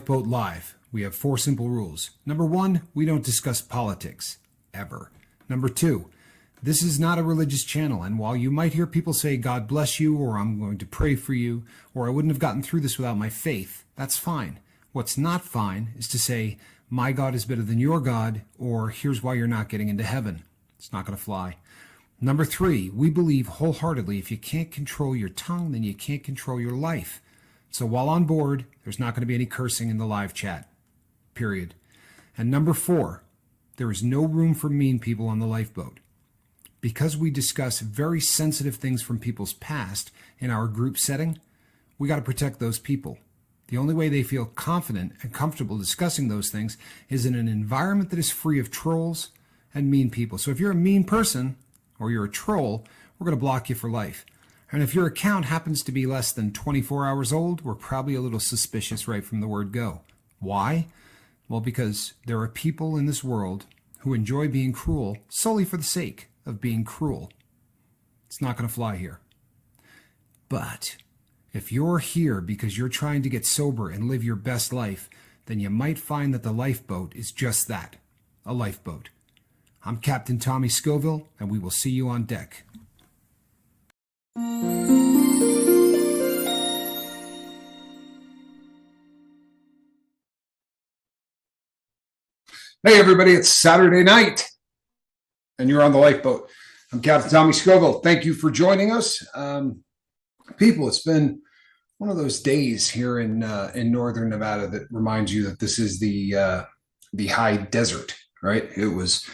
Lifeboat Live, we have 4 simple rules. Number 1, we don't discuss politics, ever. Number 2, this is not a religious channel, and while you might hear people say, God bless you, or I'm going to pray for you, or I wouldn't have gotten through this without my faith, that's fine. What's not fine is to say, my God is better than your God, or here's why you're not getting into heaven. It's not going to fly. Number 3, we believe wholeheartedly if you can't control your tongue, then you can't control your life. So while on board, there's not going to be any cursing in the live chat, period. And number 4, there is no room for mean people on the lifeboat. Because we discuss very sensitive things from people's past in our group setting, we got to protect those people. The only way they feel confident and comfortable discussing those things is in an environment that is free of trolls and mean people. So if you're a mean person or you're a troll, we're going to block you for life. And if your account happens to be less than 24 hours old, we're probably a little suspicious right from the word go. Why? Well, because there are people in this world who enjoy being cruel solely for the sake of being cruel. It's not going to fly here. But if you're here because you're trying to get sober and live your best life, then you might find that the lifeboat is just that, a lifeboat. I'm Captain Tommy Scoville, and we will see you on deck. Hey everybody, it's Saturday night and you're on the lifeboat. I'm Captain Tommy Scoville. Thank you for joining us. People, it's been one of those days here in northern Nevada that reminds you that this is the high desert, right? It was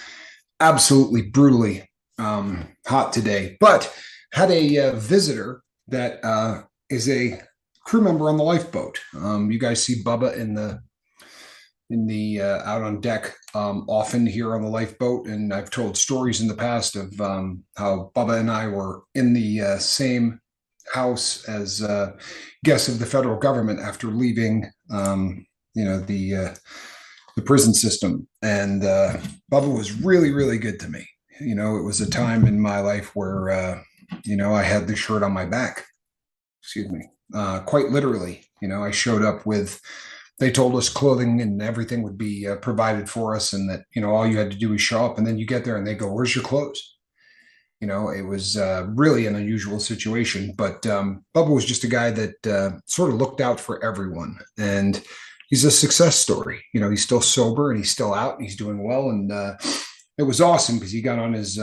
absolutely brutally hot today, but had a visitor that is a crew member on the lifeboat. You guys see Bubba in the out on deck often here on the lifeboat, and I've told stories in the past of how Bubba and I were in the same house as guests of the federal government after leaving the prison system, and Bubba was really good to me. It was a time in my life where I had the shirt on my back, quite literally. I showed up with, they told us clothing and everything would be provided for us, and that, all you had to do is show up, and then you get there and they go, where's your clothes? It was really an unusual situation, but Bubba was just a guy that sort of looked out for everyone, and he's a success story. He's still sober and he's still out and he's doing well. And it was awesome because he got on his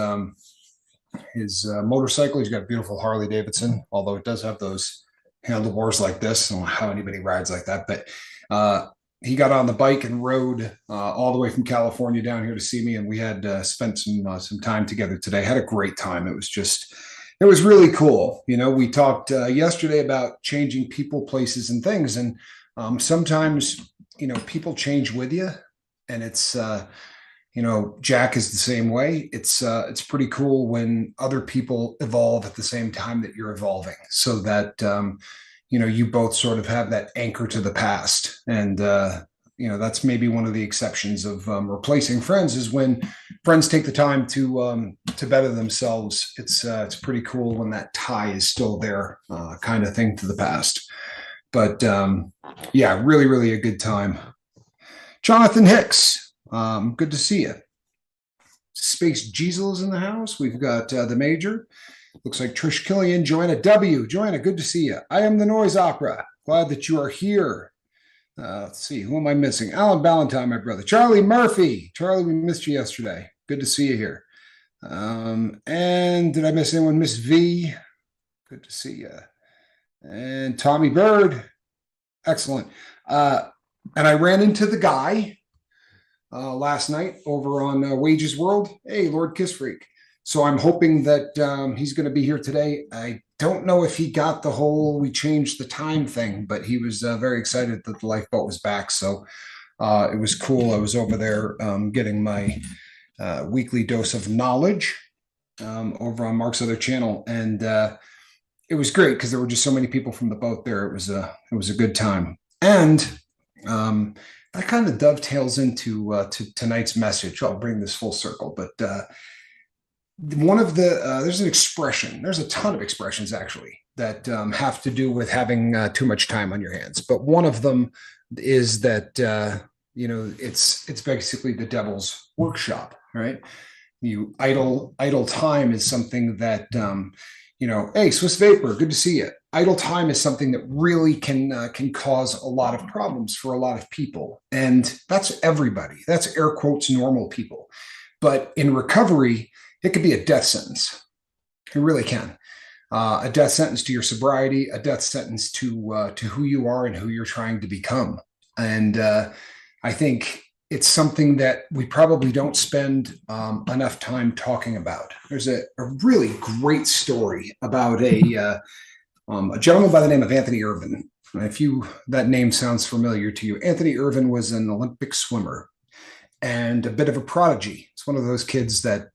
motorcycle. He's got a beautiful Harley Davidson, although it does have those handlebars like this. I don't know how anybody rides like that, but he got on the bike and rode all the way from California down here to see me. And we had spent some time together today. Had a great time. It was really cool. We talked yesterday about changing people, places, and things. And sometimes, people change with you, and it's, Jack is the same way. It's pretty cool when other people evolve at the same time that you're evolving, so that, you both sort of have that anchor to the past. And, that's maybe one of the exceptions of replacing friends, is when friends take the time to better themselves. It's pretty cool when that tie is still there, kind of thing to the past. But yeah, really a good time. Jonathan Hicks, good to see you. Space Diesel is in the house. We've got the Major. Looks like Trish Killian, Joanna W. Joanna, good to see you. I am the Noise Opera. Glad that you are here. Let's see, who am I missing? Alan Ballantyne, my brother. Charlie Murphy. Charlie, we missed you yesterday. Good to see you here. And did I miss anyone? Miss V. Good to see you. And Tommy Bird. Excellent. And I ran into the guy last night over on Wages World. Hey, Lord Kiss Freak. So I'm hoping that he's going to be here today. I don't know if he got the whole we changed the time thing, but he was very excited that the lifeboat was back. So it was cool. I was over there getting my weekly dose of knowledge over on Mark's other channel. And it was great because there were just so many people from the boat there. It was a good time. And that kind of dovetails into to tonight's message. I'll bring this full circle, but one of the there's an expression. There's a ton of expressions actually that have to do with having too much time on your hands. But one of them is that it's basically the devil's workshop, right? You idle time is something that hey, Swiss Vapor, good to see you. Idle time is something that really can cause a lot of problems for a lot of people, and that's everybody. That's air quotes normal people. But in recovery, it could be a death sentence. It really can. A death sentence to your sobriety, a death sentence to who you are and who you're trying to become. And I think it's something that we probably don't spend enough time talking about. There's a really great story about a gentleman by the name of Anthony Irvin. If that name sounds familiar to you, Anthony Irvin was an Olympic swimmer and a bit of a prodigy. It's one of those kids that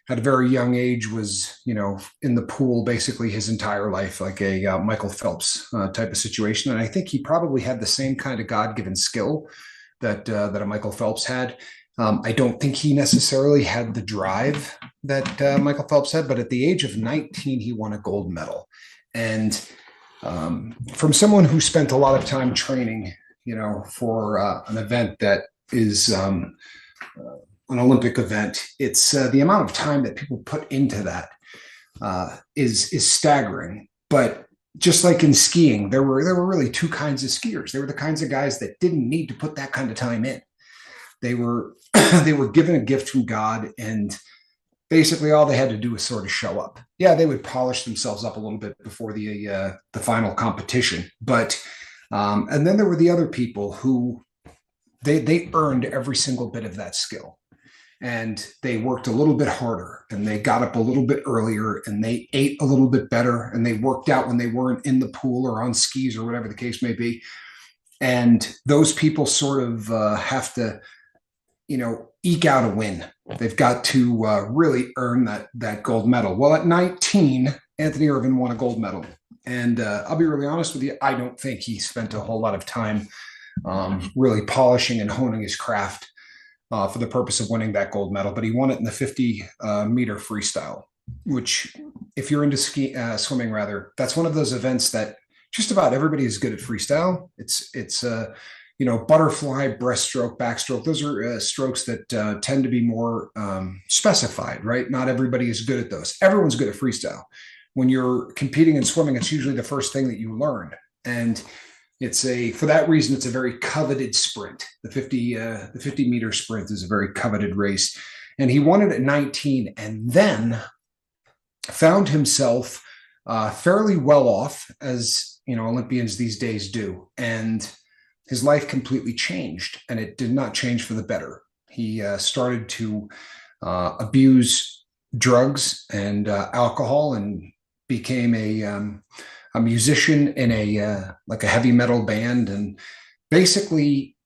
at a very young age was, in the pool basically his entire life, like a Michael Phelps type of situation. And I think he probably had the same kind of God-given skill that a Michael Phelps had. I don't think he necessarily had the drive that Michael Phelps had, but at the age of 19, he won a gold medal. And from someone who spent a lot of time training, for an event that is an Olympic event, it's the amount of time that people put into that is staggering. But just like in skiing, there were really two kinds of skiers. There were the kinds of guys that didn't need to put that kind of time in. They were they were given a gift from God, and basically all they had to do was sort of show up. Yeah, they would polish themselves up a little bit before the final competition, but and then there were the other people who they earned every single bit of that skill. And they worked a little bit harder, and they got up a little bit earlier, and they ate a little bit better, and they worked out when they weren't in the pool or on skis or whatever the case may be. And those people sort of have to, eke out a win. They've got to really earn that gold medal. Well, at 19, Anthony Irvin won a gold medal. And I'll be really honest with you, I don't think he spent a whole lot of time really polishing and honing his craft for the purpose of winning that gold medal, but he won it in the 50-meter freestyle, which, if you're into swimming, rather, that's one of those events that just about everybody is good at freestyle. It's butterfly, breaststroke, backstroke. Those are strokes that tend to be more specified, right? Not everybody is good at those. Everyone's good at freestyle. When you're competing in swimming, it's usually the first thing that you learn, and for that reason, it's a very coveted sprint. The 50-meter sprint is a very coveted race. And he won it at 19, and then found himself fairly well off, as Olympians these days do. And his life completely changed, and it did not change for the better. He started to abuse drugs and alcohol, and became a musician in a heavy metal band, and basically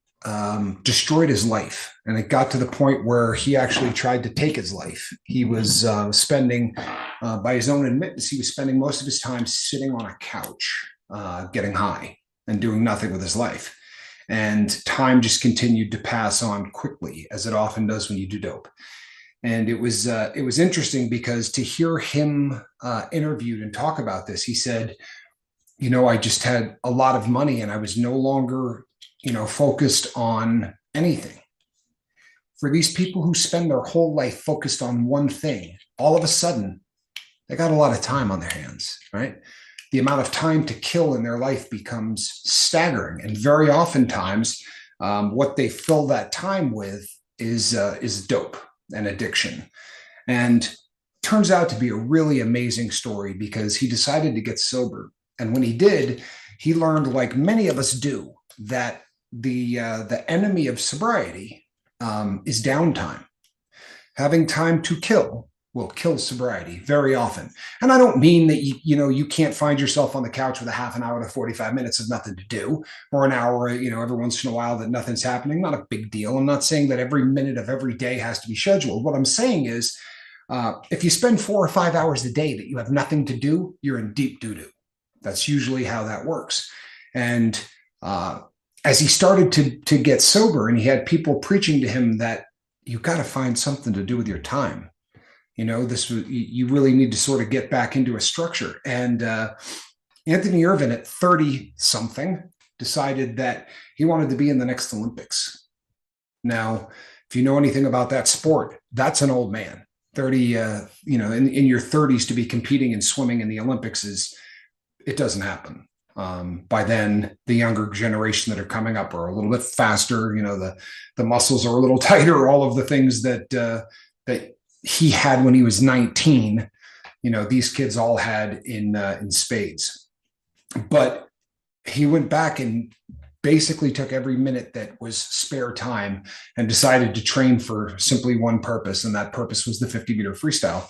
destroyed his life. And it got to the point where he actually tried to take his life. He was spending, by his own admittance, he was spending most of his time sitting on a couch, getting high and doing nothing with his life. And time just continued to pass on quickly, as it often does when you do dope. And it was interesting because to hear him interviewed and talk about this, he said, I just had a lot of money, and I was no longer, focused on anything. For these people who spend their whole life focused on one thing, all of a sudden, they got a lot of time on their hands, right? The amount of time to kill in their life becomes staggering. And very oftentimes, what they fill that time with is dope and addiction. And turns out to be a really amazing story, because he decided to get sober. And when he did, he learned, like many of us do, that the enemy of sobriety is downtime. Having time to kill will kill sobriety very often. And I don't mean that you can't find yourself on the couch with a half an hour to 45 minutes of nothing to do, or an hour, every once in a while that nothing's happening. Not a big deal. I'm not saying that every minute of every day has to be scheduled. What I'm saying is, if you spend 4 or 5 hours a day that you have nothing to do, you're in deep doo-doo. That's usually how that works. And as he started to get sober, and he had people preaching to him that you got to find something to do with your time. You really need to sort of get back into a structure. And Anthony Irvin, at 30 something, decided that he wanted to be in the next Olympics. Now, if you know anything about that sport, that's an old man. 30, in your 30s to be competing in swimming in the Olympics it doesn't happen. By then, the younger generation that are coming up are a little bit faster. The muscles are a little tighter. All of the things that he had when he was 19, these kids all had in spades. But he went back and basically took every minute that was spare time and decided to train for simply one purpose, and that purpose was the 50-meter freestyle.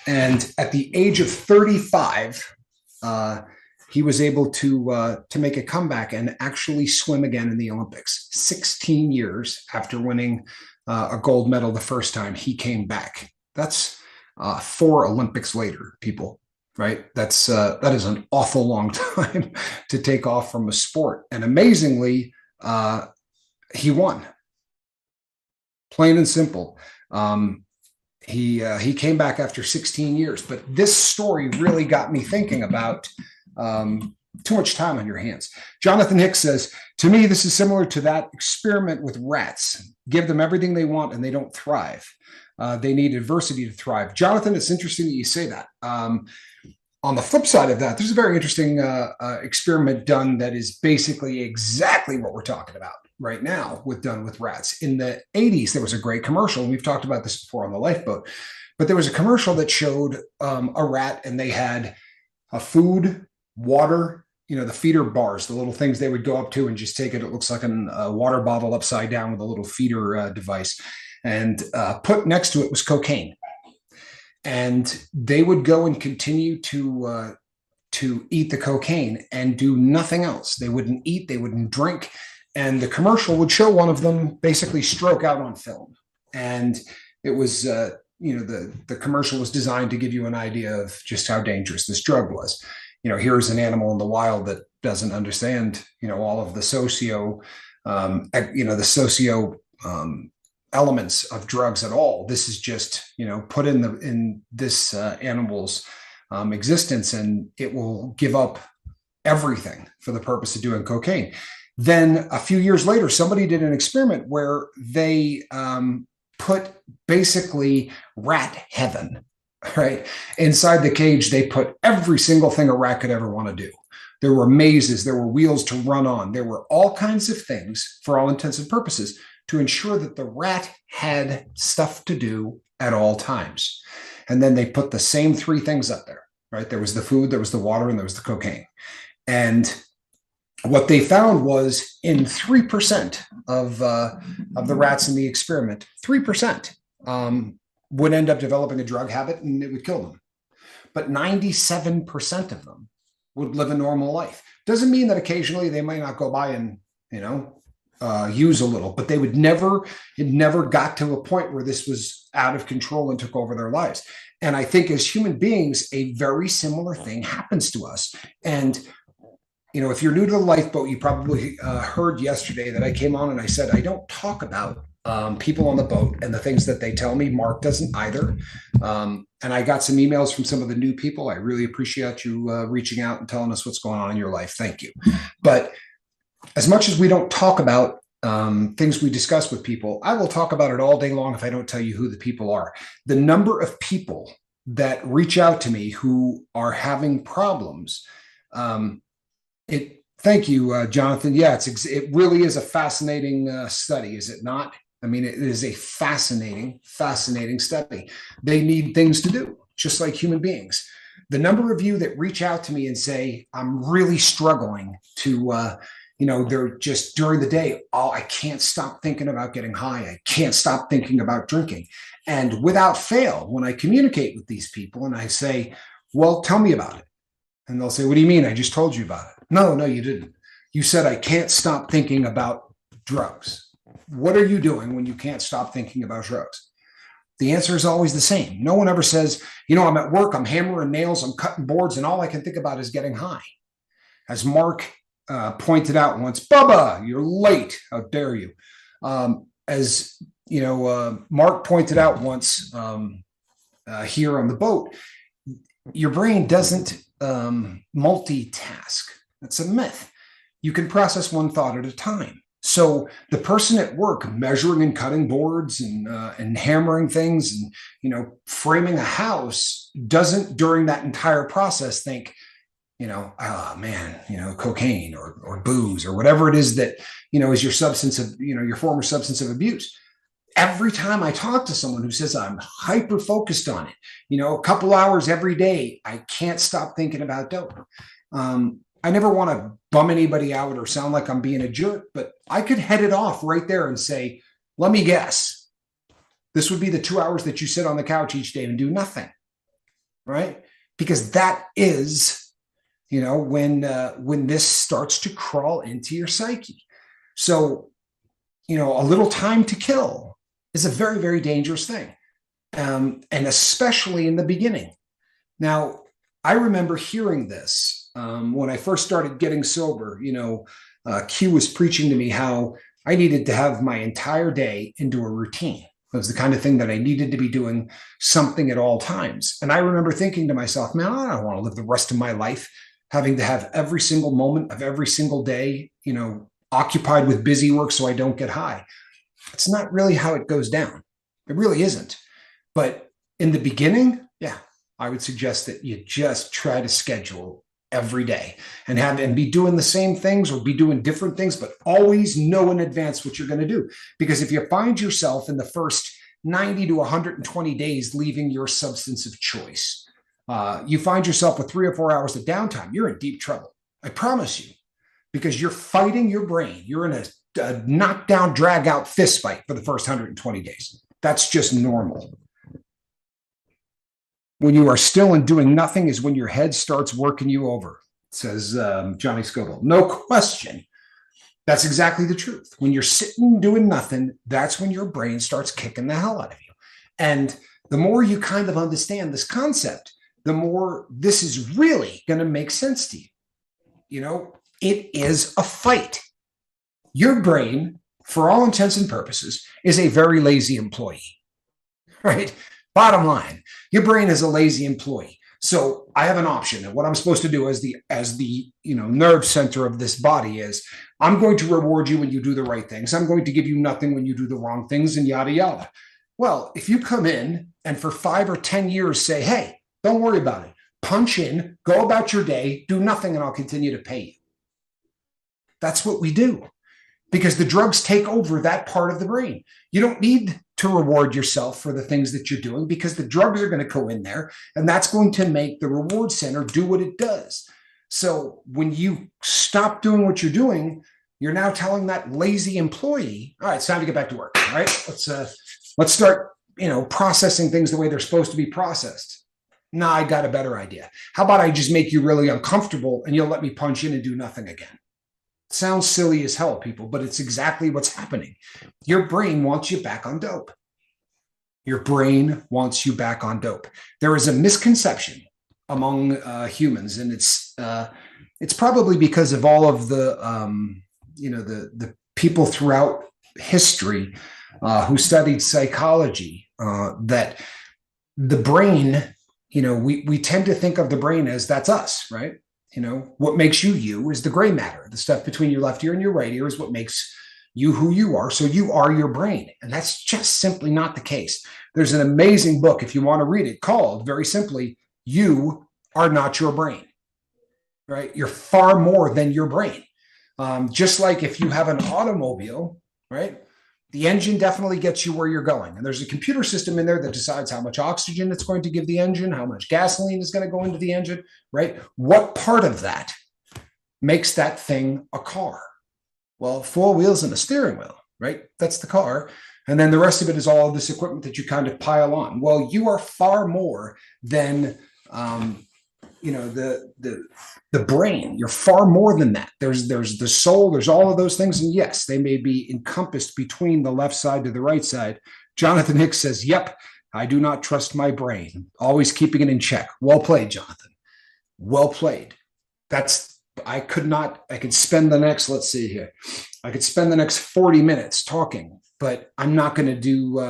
And at the age of 35, he was able to make a comeback and actually swim again in the Olympics. 16 years after winning a gold medal the first time, he came back. That's 4 Olympics later, people. Right? That is an awful long time to take off from a sport. And amazingly, he won. Plain and simple. He came back after 16 years. But this story really got me thinking about too much time on your hands. Jonathan Hicks says, to me, this is similar to that experiment with rats. Give them everything they want and they don't thrive. They need adversity to thrive. Jonathan, it's interesting that you say that. On the flip side of that, there's a very interesting experiment done that is basically exactly what we're talking about right now done with rats. In the 80s, there was a great commercial, and we've talked about this before on the Lifeboat, but there was a commercial that showed a rat, and they had food, water, the feeder bars, the little things they would go up to and just take it. It looks like a water bottle upside down with a little feeder device. And put next to it was cocaine. And they would go and continue to eat the cocaine and do nothing else. They wouldn't eat, they wouldn't drink. And the commercial would show one of them basically stroke out on film. And it was, the commercial was designed to give you an idea of just how dangerous this drug was. Here's an animal in the wild that doesn't understand, all of the elements of drugs at all. This is just, put in this animal's existence, and it will give up everything for the purpose of doing cocaine. Then a few years later, somebody did an experiment where they put basically rat heaven, right? Inside the cage, they put every single thing a rat could ever want to do. There were mazes, there were wheels to run on, there were all kinds of things for all intents and purposes to ensure that the rat had stuff to do at all times. And then they put the same 3 things up there, right? There was the food, there was the water, and there was the cocaine. And what they found was in 3% of the rats in the experiment, 3% would end up developing a drug habit, and it would kill them. But 97% of them would live a normal life. Doesn't mean that occasionally they might not go by and, use a little, but it never got to a point where this was out of control and took over their lives. And I think as human beings, a very similar thing happens to us. And, if you're new to the Lifeboat, you probably heard yesterday that I came on and I said, I don't talk about people on the boat and the things that they tell me. Mark doesn't either. And I got some emails from some of the new people. I really appreciate you reaching out and telling us what's going on in your life. Thank you. But as much as we don't talk about things we discuss with people, I will talk about it all day long if I don't tell you who the people are. The number of people that reach out to me who are having problems. Thank you, Jonathan. Yeah, it really is a fascinating study, is it not? I mean, it is a fascinating study. They need things to do, just like human beings. The number of you that reach out to me and say, I'm really struggling to, they're just during the day, I can't stop thinking about getting high. I can't stop thinking about drinking. And without fail, when I communicate with these people and I say, well, tell me about it. And they'll say, what do you mean? I just told you about it. No, you didn't. You said, I can't stop thinking about drugs. What are you doing when you can't stop thinking about drugs? The answer is always the same. No one ever says, I'm at work, I'm hammering nails, I'm cutting boards, and all I can think about is getting high. As Mark pointed out once, Bubba, you're late. How dare you? Mark pointed out once here on the boat, your brain doesn't multitask. That's a myth. you can process one thought at a time. So the person at work measuring and cutting boards and hammering things and framing a house doesn't during that entire process think, oh man, cocaine or booze or whatever it is that is your substance of your former substance of abuse. Every time I talk to someone who says I'm hyper focused on it, a couple hours every day, I can't stop thinking about dope. I never want to bum anybody out or sound like I'm being a jerk, but I could head it off right there and say, let me guess, this would be the 2 hours that you sit on the couch each day and do nothing, right? Because that is, when this starts to crawl into your psyche. So, a little time to kill is a very, very dangerous thing, and especially in the beginning. Now, I remember hearing this when I first started getting sober. Q was preaching to me how I needed to have my entire day into a routine. It was the kind of thing that I needed to be doing something at all times. And I remember thinking to myself, man, I don't want to live the rest of my life having to have every single moment of every single day, occupied with busy work so I don't get high. It's not really how it goes down. It really isn't. But in the beginning, yeah, I would suggest that you just try to schedule every day and be doing the same things or be doing different things, but always know in advance what you're going to do. Because if you find yourself in the first 90 to 120 days leaving your substance of choice, you find yourself with 3 or 4 hours of downtime, you're in deep trouble. I promise you, because you're fighting your brain. You're in a knockdown, drag out fist fight for the first 120 days. That's just normal. When you are still and doing nothing is when your head starts working you over, says Johnny Scoble. No question. That's exactly the truth. When you're sitting doing nothing, that's when your brain starts kicking the hell out of you. And the more you kind of understand this concept, the more this is really going to make sense to you. It is a fight. Your brain, for all intents and purposes, is a very lazy employee, right? Bottom line, your brain is a lazy employee. So I have an option. And what I'm supposed to do as the nerve center of this body is I'm going to reward you when you do the right things. I'm going to give you nothing when you do the wrong things and yada, yada. Well, if you come in and for 5 or 10 years say, hey, don't worry about it. Punch in, go about your day, do nothing, and I'll continue to pay you. That's what we do because the drugs take over that part of the brain. You don't need to reward yourself for the things that you're doing because the drugs are going to go in there and that's going to make the reward center do what it does. So when you stop doing what you're doing, you're now telling that lazy employee, all right, it's time to get back to work. All right, let's start, processing things the way they're supposed to be processed. Nah, I got a better idea. How about I just make you really uncomfortable and you'll let me punch in and do nothing again? Sounds silly as hell, people, but it's exactly what's happening. Your brain wants you back on dope. Your brain wants you back on dope. There is a misconception among humans, and it's probably because of all of the the people throughout history who studied psychology that the brain, we tend to think of the brain as that's us, right? What makes you is the gray matter. The stuff between your left ear and your right ear is what makes you who you are. So you are your brain. And that's just simply not the case. There's an amazing book, if you want to read it, called very simply, You Are Not Your Brain, right? You're far more than your brain. Just like if you have an automobile, right? The engine definitely gets you where you're going. And there's a computer system in there that decides how much oxygen it's going to give the engine, how much gasoline is going to go into the engine, right? What part of that makes that thing a car? Well, 4 wheels and a steering wheel, right? That's the car. And then the rest of it is all of this equipment that you kind of pile on. Well, you are far more than the brain. You're far more than that. There's the soul, there's all of those things. And yes, they may be encompassed between the left side to the right side. Jonathan Hicks says, yep, I do not trust my brain. Always keeping it in check. Well played, Jonathan. Well played. I could spend the next, let's see here. I could spend the next 40 minutes talking, but I'm not going to do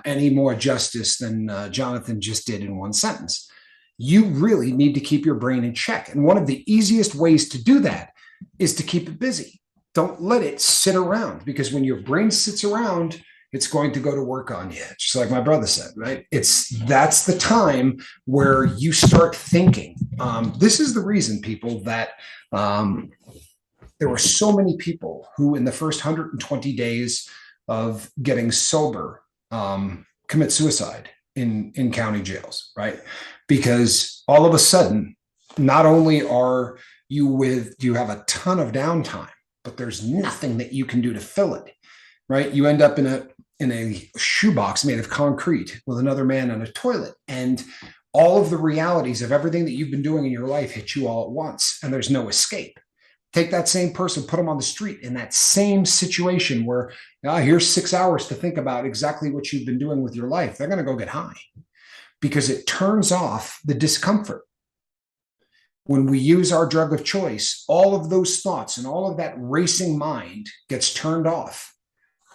any more justice than Jonathan just did in one sentence. You really need to keep your brain in check. And one of the easiest ways to do that is to keep it busy. Don't let it sit around, because when your brain sits around, it's going to go to work on you. Just like my brother said, right? That's the time where you start thinking. This is the reason, people, that there were so many people who in the first 120 days of getting sober commit suicide in county jails, right? Because all of a sudden, not only do you have a ton of downtime, but there's nothing that you can do to fill it, right? You end up in a shoebox made of concrete with another man on a toilet, and all of the realities of everything that you've been doing in your life hit you all at once, and there's no escape. Take that same person, put them on the street in that same situation where here's 6 hours to think about exactly what you've been doing with your life. They're going to go get high, because it turns off the discomfort. When we use our drug of choice, all of those thoughts and all of that racing mind gets turned off.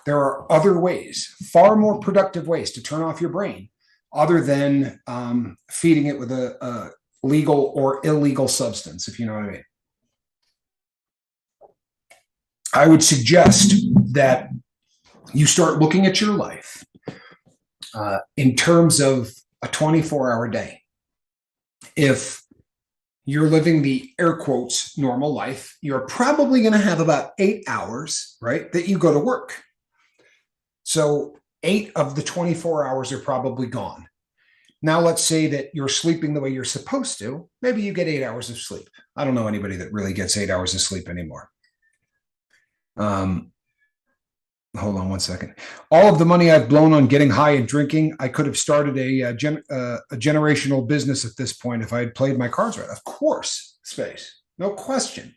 There are other ways, far more productive ways to turn off your brain, other than feeding it with a legal or illegal substance, if you know what I mean. I would suggest that you start looking at your life in terms of a 24-hour day. If you're living the air quotes normal life, you're probably going to have about 8 hours, right, that you go to work. So 8 of the 24 hours are probably gone. Now, let's say that you're sleeping the way you're supposed to. Maybe you get 8 hours of sleep. I don't know anybody that really gets 8 hours of sleep anymore. Hold on one second. All of the money I've blown on getting high and drinking, I could have started a generational business at this point if I had played my cards right. Of course, Space, no question.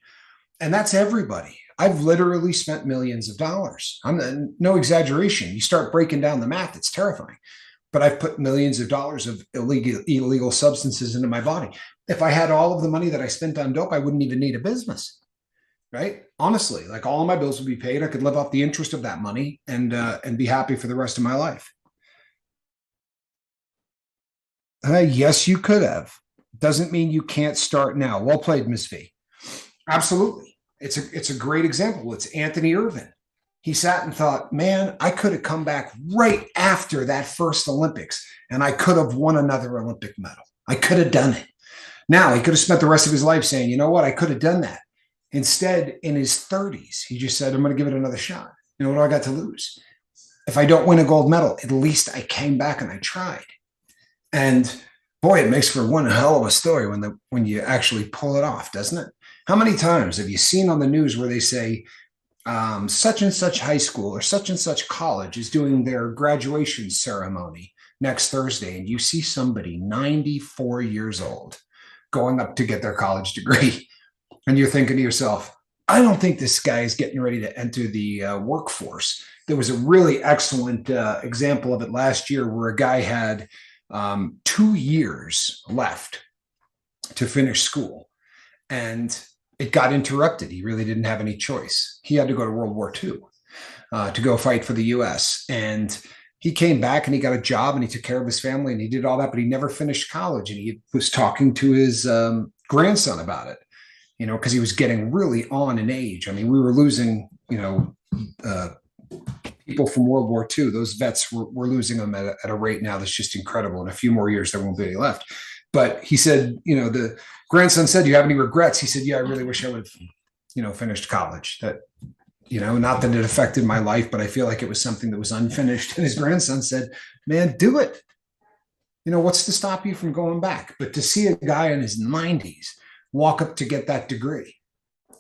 And that's everybody. I've literally spent millions of dollars. No exaggeration. You start breaking down the math, it's terrifying. But I've put millions of dollars of illegal substances into my body. If I had all of the money that I spent on dope, I wouldn't even need a business. Right? Honestly, like all of my bills would be paid. I could live off the interest of that money and be happy for the rest of my life. Yes, you could have. Doesn't mean you can't start now. Well played, Ms. V. Absolutely. It's a great example. It's Anthony Irvin. He sat and thought, man, I could have come back right after that first Olympics, and I could have won another Olympic medal. I could have done it. Now, he could have spent the rest of his life saying, you know what, I could have done that. Instead, in his 30s, he just said, I'm going to give it another shot. You know, what do I got to lose? If I don't win a gold medal, at least I came back and I tried. And boy, it makes for one hell of a story when you actually pull it off, doesn't it? How many times have you seen on the news where they say such and such high school or such and such college is doing their graduation ceremony next Thursday, and you see somebody 94 years old going up to get their college degree? And you're thinking to yourself, I don't think this guy is getting ready to enter the workforce. There was a really excellent example of it last year where a guy had 2 years left to finish school, and it got interrupted. He really didn't have any choice. He had to go to World War II to go fight for the U.S. And he came back and he got a job and he took care of his family and he did all that, but he never finished college. And he was talking to his grandson about it, you know, because he was getting really on in age. I mean, we were losing, you know, people from World War II. Those vets, we're losing them at a rate now that's just incredible. In a few more years, there won't be any left. But he said, you know, the grandson said, do you have any regrets? He said, yeah, I really wish I would have, you know, finished college. That, you know, not that it affected my life, but I feel like it was something that was unfinished. And his grandson said, man, do it. You know, what's to stop you from going back? But to see a guy in his 90s walk up to get that degree,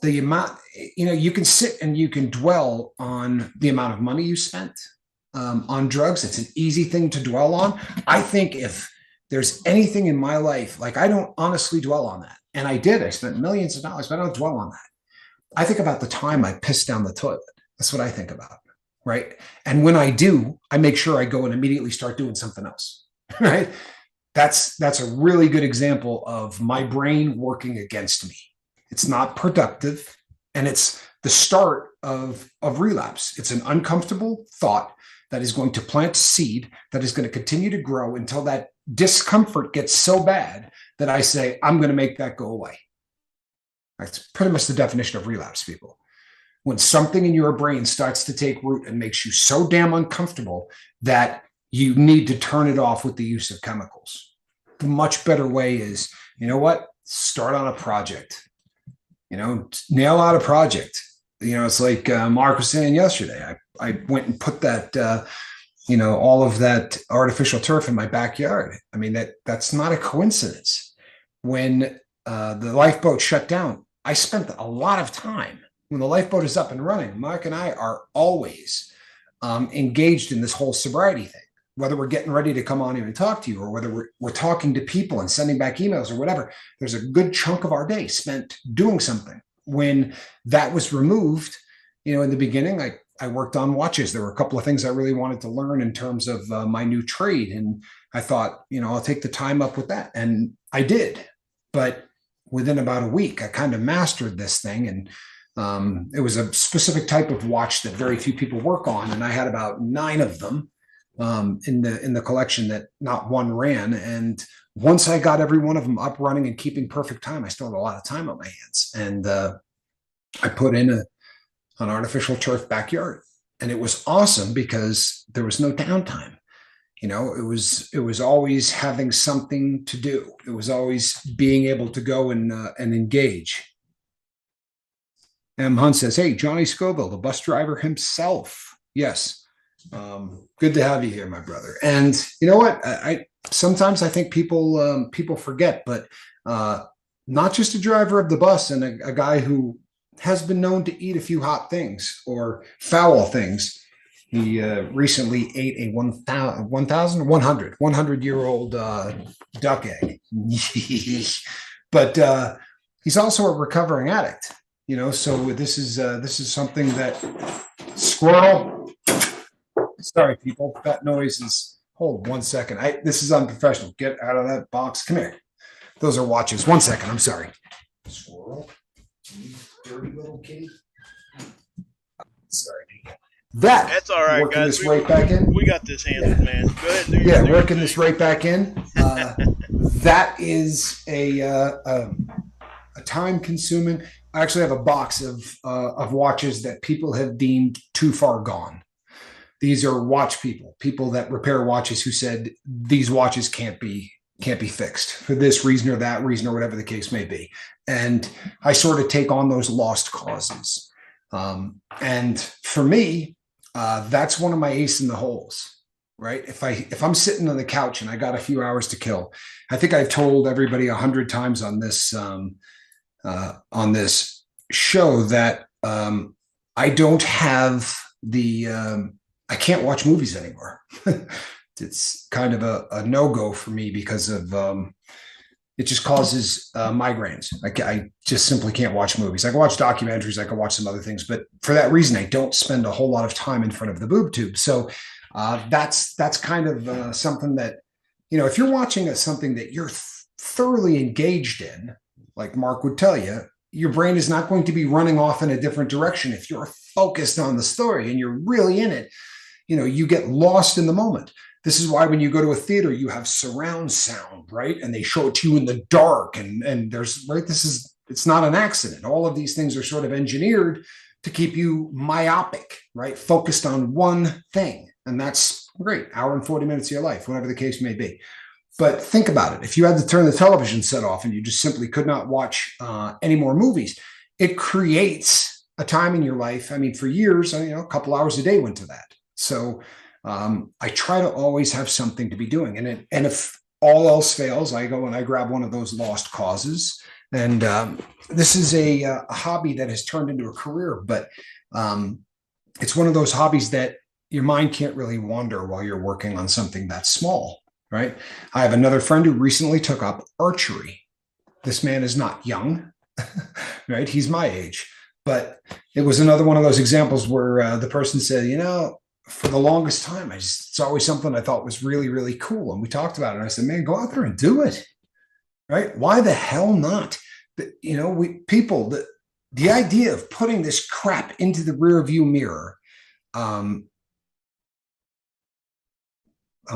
the amount, you know, you can sit and you can dwell on the amount of money you spent on drugs. It's an easy thing to dwell on. I think if there's anything in my life, like I don't honestly dwell on that. And I did. I spent millions of dollars, but I don't dwell on that. I think about the time I pissed down the toilet. That's what I think about, right? And when I do, I make sure I go and immediately start doing something else, right? That's a really good example of my brain working against me. It's not productive, and it's the start of relapse. It's an uncomfortable thought that is going to plant seed that is going to continue to grow until that discomfort gets so bad that I say, I'm going to make that go away. That's pretty much the definition of relapse, people. When something in your brain starts to take root and makes you so damn uncomfortable that you need to turn it off with the use of chemicals. The much better way is, you know what? Start on a project. Nail out a project. It's like Mark was saying yesterday. I went and put that, all of that artificial turf in my backyard. I mean, that's not a coincidence. When the lifeboat shut down, I spent a lot of time. When the lifeboat is up and running, Mark and I are always engaged in this whole sobriety thing. Whether we're getting ready to come on here and talk to you, or whether we're talking to people and sending back emails or whatever, there's a good chunk of our day spent doing something. When that was removed, in the beginning, I worked on watches. There were a couple of things I really wanted to learn in terms of my new trade. And I thought, I'll take the time up with that. And I did. But within about a week, I kind of mastered this thing. And it was a specific type of watch that very few people work on. And I had about 9 of them in the collection that not one ran. And once I got every one of them up running and keeping perfect time, I still had a lot of time on my hands. And I put in an artificial turf backyard, and it was awesome because there was no downtime. It was always having something to do. It was always being able to go and engage. M. Hunt says, "Hey, Johnny Scoville, the bus driver himself." Yes. Good to have you here, my brother. And you know what? I sometimes I think people forget, but not just a driver of the bus and a guy who has been known to eat a few hot things or foul things. He recently ate a 100-year-old duck egg. But he's also a recovering addict. So this is something that squirrel. Sorry, people. That noise is. Hold 1 second. This is unprofessional. Get out of that box. Come here. Those are watches. 1 second. I'm sorry. Squirrel. You dirty little kitty. Sorry. That's all right, working guys. This right back in. We got this handled, man. Go ahead. Working this right back in. That is a time-consuming. I actually have a box of watches that people have deemed too far gone. These are watch people that repair watches who said these watches can't be fixed for this reason or that reason or whatever the case may be. And I sort of take on those lost causes. And for me, that's one of my ace in the holes, right? If I'm sitting on the couch and I got a few hours to kill, I think I've told everybody 100 times on this show that I don't have I can't watch movies anymore. It's kind of a no-go for me because of it just causes migraines. I just simply can't watch movies. I can watch documentaries. I can watch some other things, but for that reason, I don't spend a whole lot of time in front of the boob tube. So that's kind of something that, if you're watching something that you're thoroughly engaged in, like Mark would tell you, your brain is not going to be running off in a different direction. If you're focused on the story and you're really in it, you get lost in the moment. This is why when you go to a theater, you have surround sound, right? And they show it to you in the dark. And there's, right, it's not an accident. All of these things are sort of engineered to keep you myopic, right? Focused on one thing. And that's great. Hour and 40 minutes of your life, whatever the case may be. But think about it. If you had to turn the television set off and you just simply could not watch any more movies, it creates a time in your life. I mean, for years, a couple hours a day went to that. So I try to always have something to be doing. And if all else fails, I go and I grab one of those lost causes. And this is a hobby that has turned into a career, but it's one of those hobbies that your mind can't really wander while you're working on something that's small, right? I have another friend who recently took up archery. This man is not young, right? He's my age, but it was another one of those examples where the person said, for the longest time, it's always something I thought was really, really cool. And we talked about it. And I said, man, go out there and do it. Right? Why the hell not? The idea of putting this crap into the rear view mirror. I'm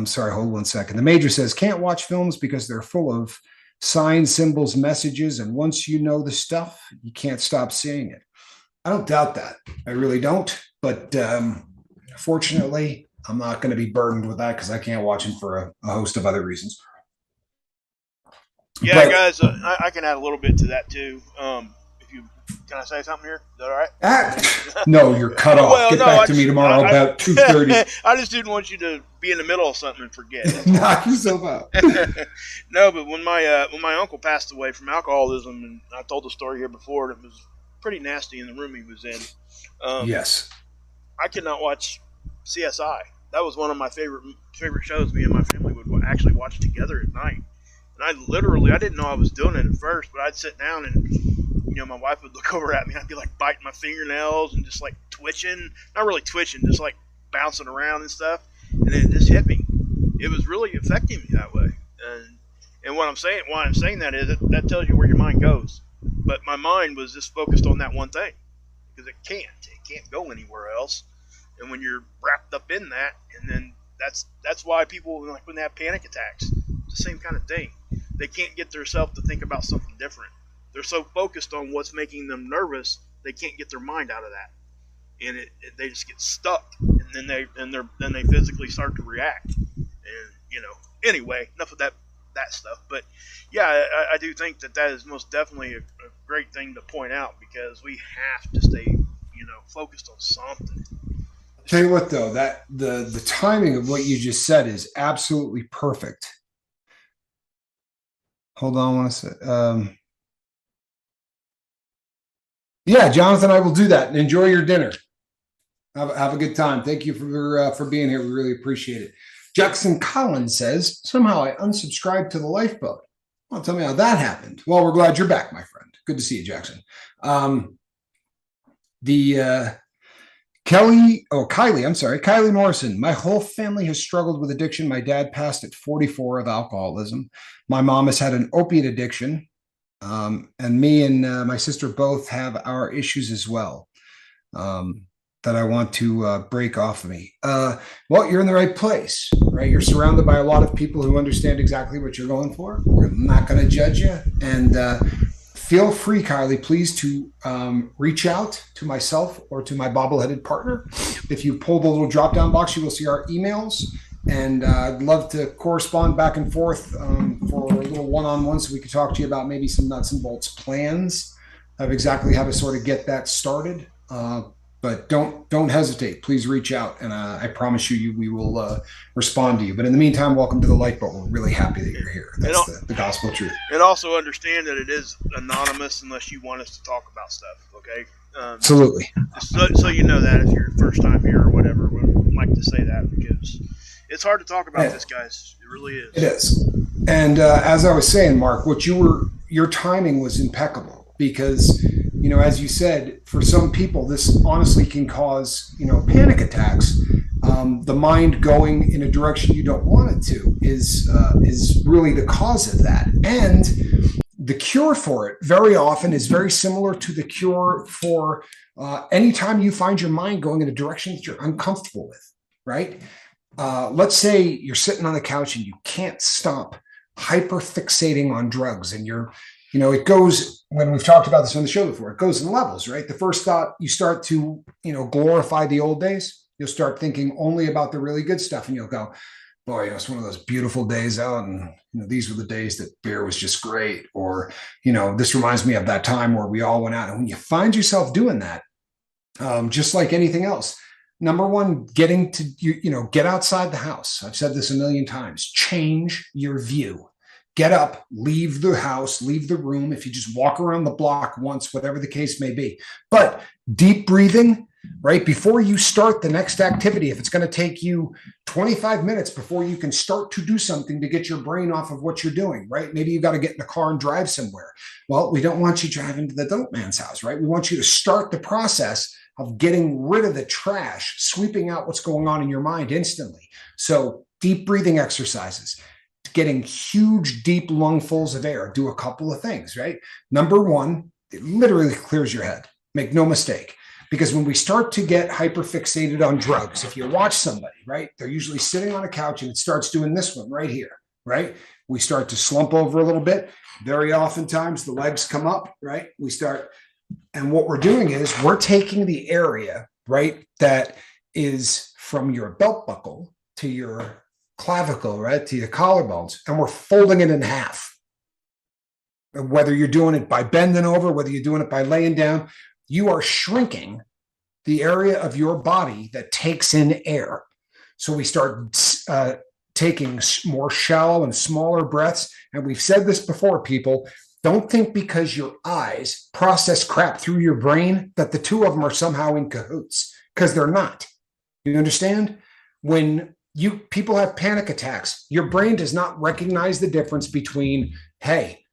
sorry, hold 1 second. The major says, can't watch films because they're full of signs, symbols, messages. And once you know the stuff, you can't stop seeing it. I don't doubt that. I really don't. But fortunately, I'm not going to be burdened with that because I can't watch him for a host of other reasons. Yeah, But guys, I can add a little bit to that too. If you can, I say something here? Is that all right? no, you're cut off. Well, Get no, back to me tomorrow about 2:30. I just didn't want you to be in the middle of something and forget. Knock yourself out. No, but when my uncle passed away from alcoholism, and I told the story here before, and it was pretty nasty in the room he was in. Yes. I could not watch CSI. That was one of my favorite shows. Me and my family would actually watch together at night. And I didn't know I was doing it at first, but I'd sit down and, my wife would look over at me and I'd be like biting my fingernails and just like twitching. Not really twitching, just like bouncing around and stuff. And then it just hit me. It was really affecting me that way. And why I'm saying that is that tells you where your mind goes. But my mind was just focused on that one thing because it can't go anywhere else. And when you're wrapped up in that, and then that's why people, like, when they have panic attacks, it's the same kind of thing. They can't get themselves to think about something different. They're so focused on what's making them nervous, they can't get their mind out of that, and they just get stuck. And then they physically start to react. And anyway, enough of that stuff. But yeah, I do think that is most definitely a great thing to point out, because we have to stay focused on something. Tell you what, though, that the timing of what you just said is absolutely perfect. Hold on one second. Yeah, Jonathan, I will do that. Enjoy your dinner. Have a good time. Thank you for being here. We really appreciate it. Jackson Collins says, somehow I unsubscribed to the lifeboat. Well, tell me how that happened. Well, we're glad you're back, my friend. Good to see you, Jackson. Kylie Morrison. My whole family has struggled with addiction. My dad passed at 44 of alcoholism. My mom has had an opiate addiction. And me and my sister both have our issues as well that I want to break off of me. Well, you're in the right place, right? You're surrounded by a lot of people who understand exactly what you're going for. We're not going to judge you. And feel free, Kylie, please, to reach out to myself or to my bobbleheaded partner. If you pull the little drop-down box, you will see our emails. And I'd love to correspond back and forth for a little one-on-one so we could talk to you about maybe some nuts and bolts plans of exactly how to sort of get that started. But don't hesitate. Please reach out, and I promise you we will respond to you. But in the meantime, welcome to the Lifeboat. We're really happy that you're here. That's the gospel truth. And also understand that it is anonymous unless you want us to talk about stuff, okay? Absolutely. So you know that if you're first time here or whatever, we'd like to say that, because it's hard to talk about this, guys. It really is. It is. And as I was saying, Mark, your timing was impeccable, because as you said, for some people, this honestly can cause, panic attacks. The mind going in a direction you don't want it to is really the cause of that. And the cure for it very often is very similar to the cure for anytime you find your mind going in a direction that you're uncomfortable with, right? Let's say you're sitting on the couch and you can't stop hyperfixating on drugs, and it goes, when we've talked about this on the show before, it goes in levels, right? The first thought, you start to, glorify the old days. You'll start thinking only about the really good stuff, and you'll go, boy, it's one of those beautiful days out, and these were the days that beer was just great, or this reminds me of that time where we all went out. And when you find yourself doing that, just like anything else, number one, getting to get outside the house. I've said this a million times. Change your view. Get up, leave the house, leave the room. If you just walk around the block once, whatever the case may be. But deep breathing, right? Before you start the next activity, if it's going to take you 25 minutes before you can start to do something to get your brain off of what you're doing, right? Maybe you got to get in the car and drive somewhere. Well, we don't want you driving to the dope man's house, right? We want you to start the process of getting rid of the trash, sweeping out what's going on in your mind instantly. So deep breathing exercises, getting huge, deep lungfuls of air. Do a couple of things, right? Number one, it literally clears your head. Make no mistake. Because when we start to get hyperfixated on drugs, if you watch somebody, right, they're usually sitting on a couch and it starts doing this one right here, right? We start to slump over a little bit. Very oftentimes the legs come up, right? And what we're doing is we're taking the area, right, that is from your belt buckle to your clavicle, right, to your collarbones, and we're folding it in half. Whether you're doing it by bending over, whether you're doing it by laying down, you are shrinking the area of your body that takes in air. So we start taking more shallow and smaller breaths. And we've said this before, people. Don't think because your eyes process crap through your brain that the two of them are somehow in cahoots, because they're not. You understand? When people have panic attacks, your brain does not recognize the difference between, hey,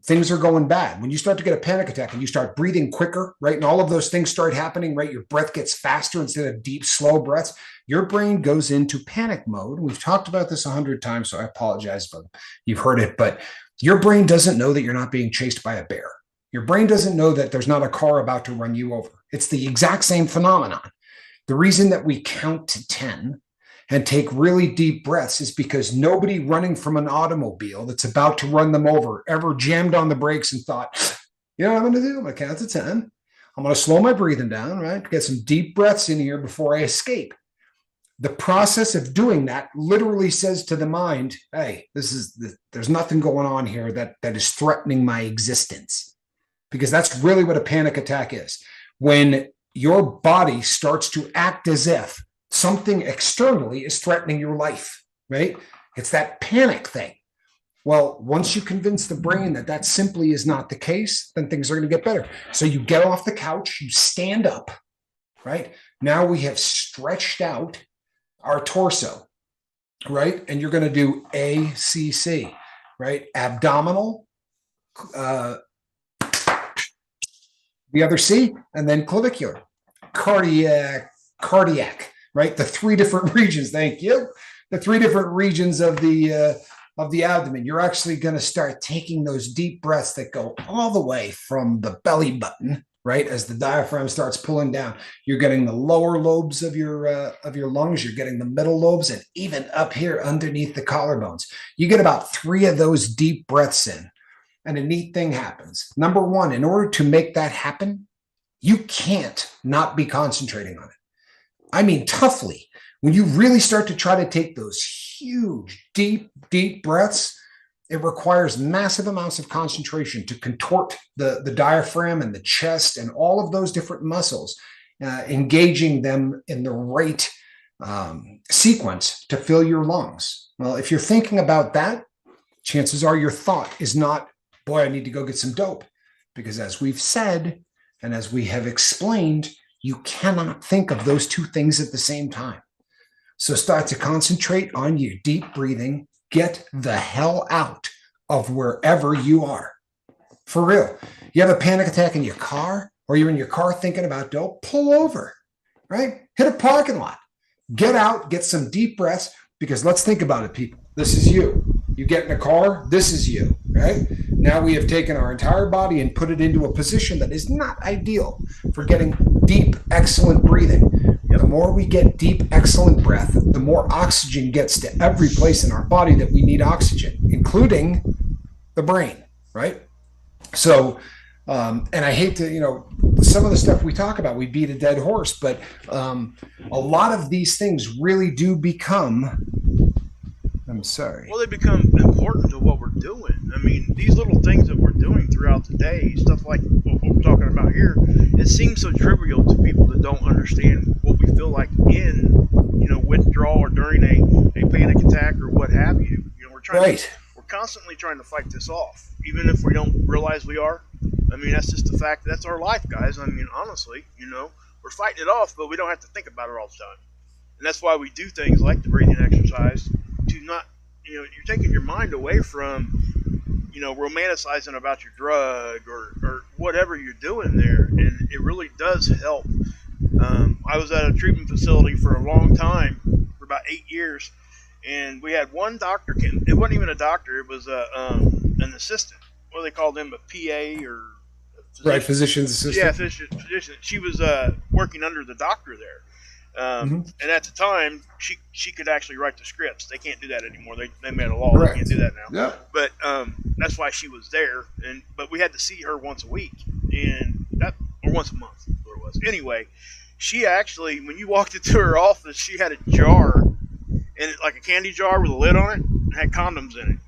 things are going bad. When you start to get a panic attack and you start breathing quicker, right, and all of those things start happening, right, your breath gets faster instead of deep, slow breaths, your brain goes into panic mode. We've talked about this 100 times, so I apologize, but you've heard it. But your brain doesn't know that you're not being chased by a bear. Your brain doesn't know that there's not a car about to run you over. It's the exact same phenomenon. The reason that we count to 10 and take really deep breaths is because nobody running from an automobile that's about to run them over ever jammed on the brakes and thought, you know what I'm going to do? I'm going to count to 10. I'm going to slow my breathing down, right? Get some deep breaths in here before I escape. The process of doing that literally says to the mind, hey, there's nothing going on here that is threatening my existence. Because that's really what a panic attack is. When your body starts to act as if something externally is threatening your life, right? It's that panic thing. Well, once you convince the brain that that simply is not the case, then things are going to get better. So you get off the couch, you stand up, right? Now we have stretched out our torso, right? And you're going to do ACC, right? Abdominal, the other C, and then clavicular, cardiac, right? The three different regions. Thank you. The three different regions of the abdomen. You're actually going to start taking those deep breaths that go all the way from the belly button, right? As the diaphragm starts pulling down, you're getting the lower lobes of your lungs. You're getting the middle lobes, and even up here underneath the collarbones. You get about 3 of those deep breaths in, and a neat thing happens. Number one, in order to make that happen, you can't not be concentrating on it. I mean, toughly. When you really start to try to take those huge, deep, deep breaths, it requires massive amounts of concentration to contort the diaphragm and the chest and all of those different muscles, engaging them in the right sequence to fill your lungs. Well, if you're thinking about that, chances are your thought is not, boy, I need to go get some dope. Because as we've said, and as we have explained, you cannot think of those two things at the same time. So start to concentrate on your deep breathing. Get the hell out of wherever you are. For real. You have a panic attack in your car, or you're in your car thinking about dope, pull over, right? Hit a parking lot. Get out, get some deep breaths, because let's think about it, people. This is you. You get in a car, this is you, right? Now we have taken our entire body and put it into a position that is not ideal for getting deep, excellent breathing. The more we get deep, excellent breath, the more oxygen gets to every place in our body that we need oxygen, including the brain, right? So, and I hate to, some of the stuff we talk about, we beat a dead horse, but a lot of these things really do become, I'm sorry. Well, they become important to what we're doing. I mean, these little things that we're doing throughout the day, stuff like what we're talking about here, it seems so trivial to people that don't understand what we feel like in, withdrawal or during a panic attack or what have you. We're constantly trying to fight this off, even if we don't realize we are. I mean, that's just the fact. That's our life, guys. I mean, honestly, we're fighting it off, but we don't have to think about it all the time. And that's why we do things like the breathing exercise to not, you're taking your mind away from, romanticizing about your drug or whatever you're doing there. And it really does help. I was at a treatment facility for a long time, for about 8 years, and we had one doctor. It wasn't even a doctor. It was an assistant. What do they call them? A PA or physician's assistant. Yeah, physician. She was working under the doctor there, And at the time, she could actually write the scripts. They can't do that anymore. They made a law they Correct. can't do that now. Yep. But that's why she was there. But we had to see her once a week, and that or once a month, what it was. Anyway, she actually, when you walked into her office, she had a jar, and like a candy jar with a lid on it, and had condoms in it.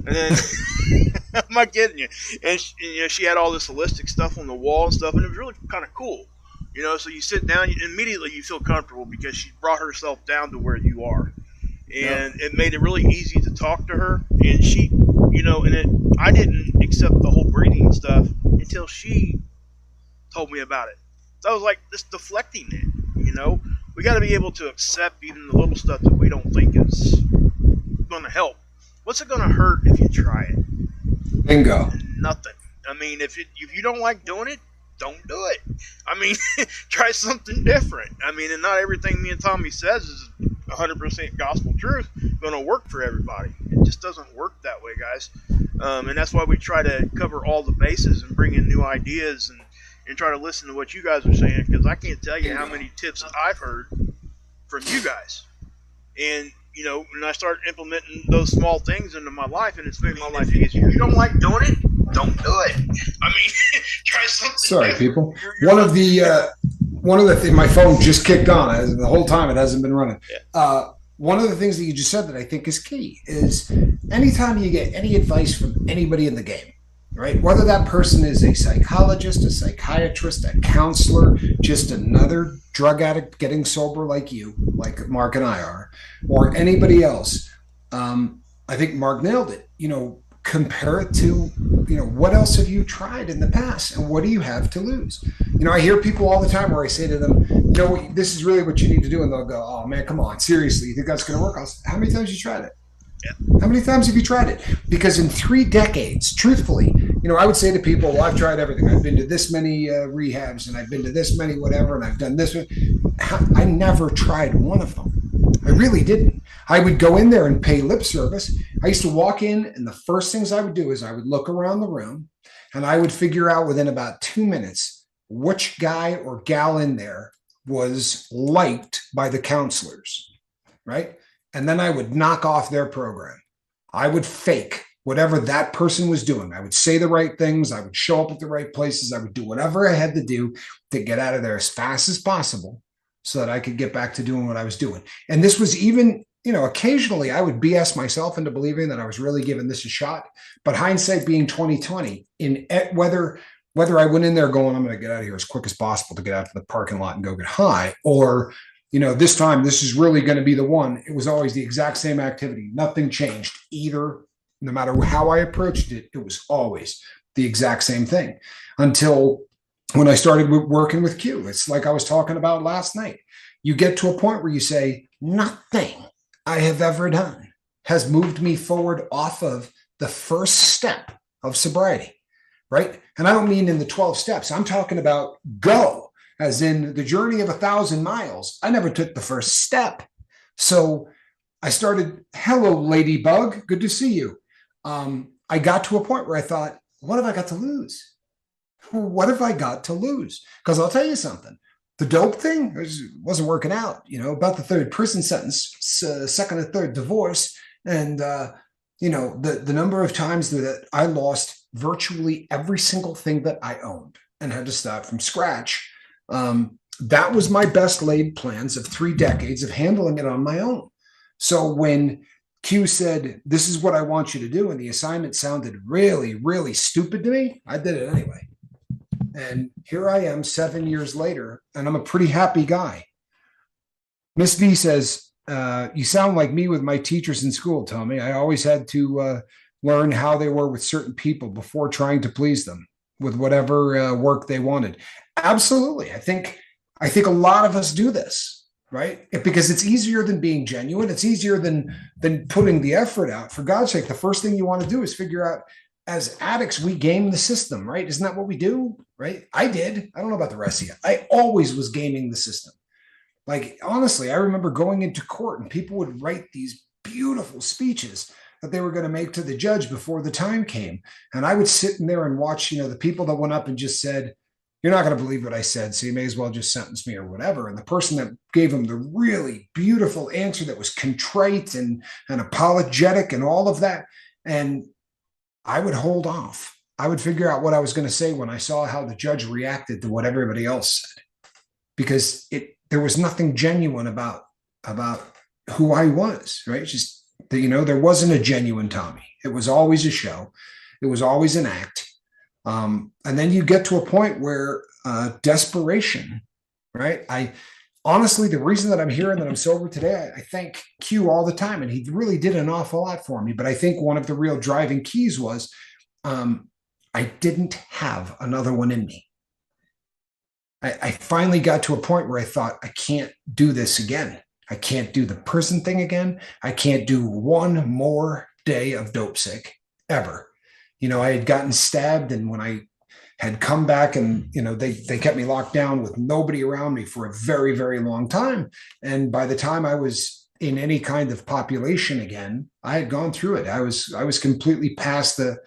And then I'm not kidding you. And she had all this holistic stuff on the wall and stuff, and it was really kind of cool. So you sit down, immediately you feel comfortable because she brought herself down to where you are. And it made it really easy to talk to her. And she, I didn't accept the whole breeding stuff until she told me about it. So I was like, just deflecting it, We got to be able to accept even the little stuff that we don't think is going to help. What's it going to hurt if you try it? Bingo. Nothing. I mean, if you don't like doing it, don't do it. I mean, try something different. I mean, and not everything me and Tommy says is 100% gospel truth going to work for everybody. It just doesn't work that way, guys. And that's why we try to cover all the bases and bring in new ideas and try to listen to what you guys are saying, because I can't tell you how many tips that I've heard from you guys. And, when I start implementing those small things into my life, and it's made my life easier. If you don't like doing it, don't do it. I mean, try something. Sorry, different. people. One of the things, my phone just kicked on. The whole time it hasn't been running. Yeah. One of the things that you just said that I think is key is anytime you get any advice from anybody in the game, right? Whether that person is a psychologist, a psychiatrist, a counselor, just another drug addict getting sober like you, like Mark and I are, or anybody else. I think Mark nailed it. Compare it to, what else have you tried in the past and what do you have to lose? I hear people all the time where I say to them, this is really what you need to do. And they'll go, oh man, come on, seriously, you think that's going to work? I'll say, how many times have you tried it? Yeah. How many times have you tried it? Because in 3 decades, truthfully, I would say to people, well, I've tried everything. I've been to this many rehabs and I've been to this many whatever, and I've done this. I never tried one of them. I really didn't. I would go in there and pay lip service. I used to walk in, and the first things I would do is I would look around the room, and I would figure out within about 2 minutes which guy or gal in there was liked by the counselors, right? And then I would knock off their program. I would fake whatever that person was doing. I would say the right things. I would show up at the right places. I would do whatever I had to do to get out of there as fast as possible so that I could get back to doing what I was doing. And this was even, occasionally I would BS myself into believing that I was really giving this a shot. But hindsight being 2020, in whether I went in there going, I'm going to get out of here as quick as possible to get out to the parking lot and go get high, or this time this is really going to be the one. It was always the exact same activity. Nothing changed either. No matter how I approached it, it was always the exact same thing until when I started working with Q. It's like I was talking about last night. You get to a point where you say, nothing I have ever done has moved me forward off of the first step of sobriety, right? And I don't mean in the 12 steps. I'm talking about go, as in the journey of 1,000 miles. I never took the first step. So I started, hello, Ladybug, good to see you. I got to a point where I thought, what have I got to lose? What have I got to lose? Because I'll tell you something. The dope thing wasn't working out, about the 3rd prison sentence, 2nd and 3rd divorce. And, the number of times that I lost virtually every single thing that I owned and had to start from scratch. That was my best laid plans of 3 decades of handling it on my own. So when Q said, this is what I want you to do, and the assignment sounded really, really stupid to me, I did it anyway. And here I am 7 years later, and I'm a pretty happy guy. Miss V says, you sound like me with my teachers in school, Tommy. I always had to learn how they were with certain people before trying to please them with whatever work they wanted. Absolutely. I think a lot of us do this, right? Because it's easier than being genuine. It's easier than putting the effort out. For God's sake, the first thing you want to do is figure out, as addicts, we game the system, right? Isn't that what we do, right? I did. I don't know about the rest of you. I always was gaming the system. Like, honestly, I remember going into court and people would write these beautiful speeches that they were going to make to the judge before the time came. And I would sit in there and watch, the people that went up and just said, you're not going to believe what I said, so you may as well just sentence me or whatever. And the person that gave him the really beautiful answer that was contrite and apologetic and all of that, and I would hold off. I would figure out what I was going to say when I saw how the judge reacted to what everybody else said, because there was nothing genuine about who I was, right? Just, there wasn't a genuine Tommy. It was always a show. It was always an act. And then you get to a point where desperation, right? Honestly, the reason that I'm here and that I'm sober today, I thank Q all the time. And he really did an awful lot for me. But I think one of the real driving keys was I didn't have another one in me. I finally got to a point where I thought, I can't do this again. I can't do the prison thing again. I can't do one more day of dope sick ever. I had gotten stabbed, and when I had come back and, they kept me locked down with nobody around me for a very, very long time. And by the time I was in any kind of population again, I had gone through it. I was completely past the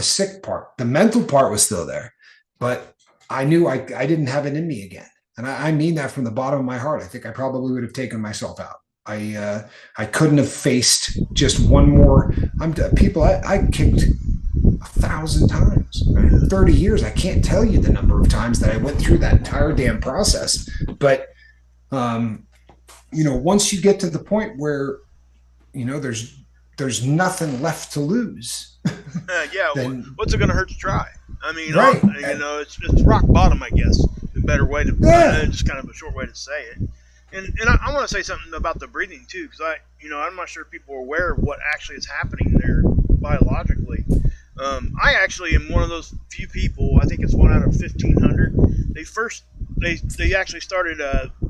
sick part. The mental part was still there, but I knew I didn't have it in me again. And I mean that from the bottom of my heart. I think I probably would have taken myself out. I couldn't have faced just one more. I kicked 1,000 times, right? 30 years. I can't tell you the number of times that I went through that entire damn process. But, once you get to the point where, there's nothing left to lose. Yeah. Then, what's it going to hurt to try? I mean, right. It's rock bottom, I guess. A better way to, just kind of a short way to say it. And I want to say something about the breathing too, because I'm not sure people are aware of what actually is happening there biologically. I actually am one of those few people. I think it's 1 out of 1,500. They actually started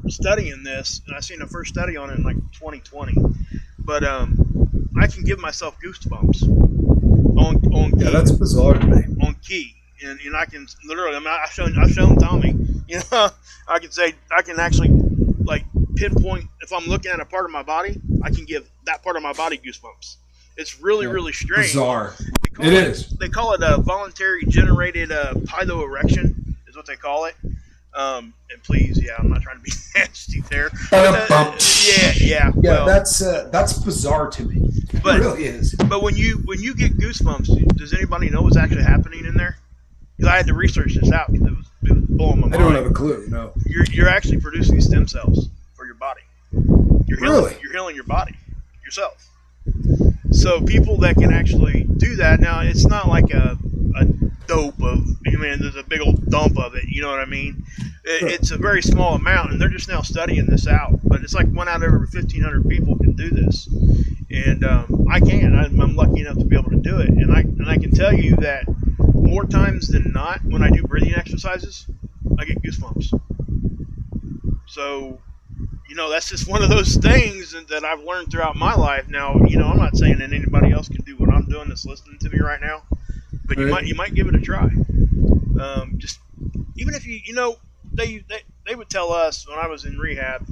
studying this, and I seen the first study on it in like 2020. But I can give myself goosebumps on key. Yeah, that's bizarre to me. On key, and I can literally. I've shown Tommy. I can actually like pinpoint if I'm looking at a part of my body. I can give that part of my body goosebumps. It's really strange. Bizarre. It is. They call it a voluntary generated piloerection, is what they call it. And please, I'm not trying to be nasty there. Yeah. Well, that's bizarre to me. It really is. But when you get goosebumps, does anybody know what's actually happening in there? Because I had to research this out. It was blowing my mind. I don't have a clue. No. You're actually producing stem cells for your body. You're healing your body yourself. So people that can actually do that, now it's not like a dope of, there's a big old dump of it, you know what I mean? It's a very small amount, and they're just now studying this out. But it's like 1 out of every 1,500 people can do this, and I can. I'm lucky enough to be able to do it, and I can tell you that more times than not, when I do breathing exercises, I get goosebumps. So, that's just one of those things that I've learned throughout my life. Now, I'm not saying that anybody else can do what I'm doing that's listening to me right now, but you might give it a try. Just even if they would tell us when I was in rehab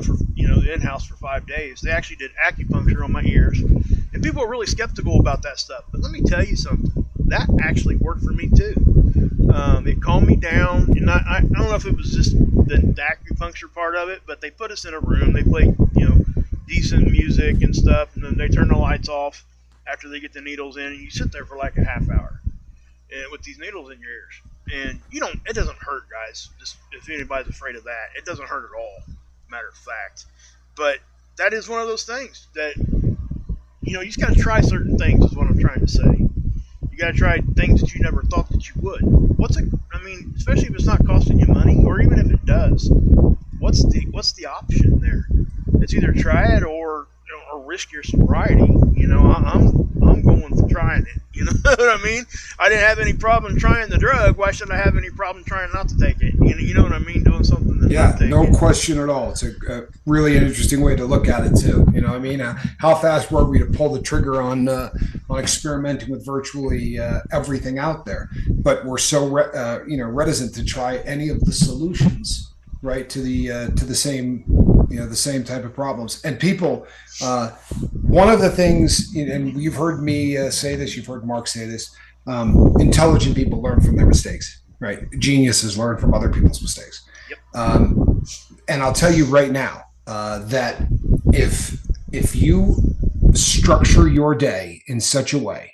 for in-house for 5 days, they actually did acupuncture on my ears, and people are really skeptical about that stuff. But let me tell you something, that actually worked for me too. It calmed me down, and I don't know if it was just the acupuncture part of it, but they put us in a room, they played decent music and stuff, and then they turn the lights off after they get the needles in, and you sit there for like a half hour and with these needles in your ears, and it doesn't hurt, guys. Just if anybody's afraid of that, it doesn't hurt at all, matter of fact. But that is one of those things that you just got to try certain things, is what I'm trying to say. You got to try things that you never thought that you would. Especially if it's not costing you money, or even if it does, what's the option there? It's either try it or risk your sobriety. I'm going for trying it. You know what I mean? I didn't have any problem trying the drug. Why should I have any problem trying not to take it? You know what I mean? Doing something that no question at all. It's a really interesting way to look at it too. How fast were we to pull the trigger on experimenting with virtually everything out there? But we're so reticent to try any of the solutions, right, to the same the same type of problems. And people, one of the things, and you've heard me say this, you've heard Mark say this, intelligent people learn from their mistakes, right? Geniuses learn from other people's mistakes. Yep. And I'll tell you right now that if you structure your day in such a way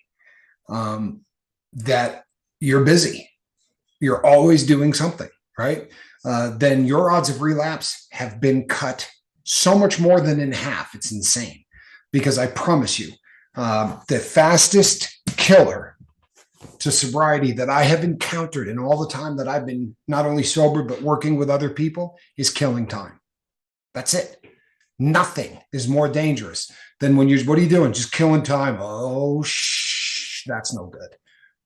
that you're busy, you're always doing something, right? Then your odds of relapse have been cut so much more than in half. It's insane. Because I promise you, the fastest killer to sobriety that I have encountered in all the time that I've been not only sober, but working with other people is killing time. That's it. Nothing is more dangerous than when what are you doing? Just killing time. Oh, that's no good.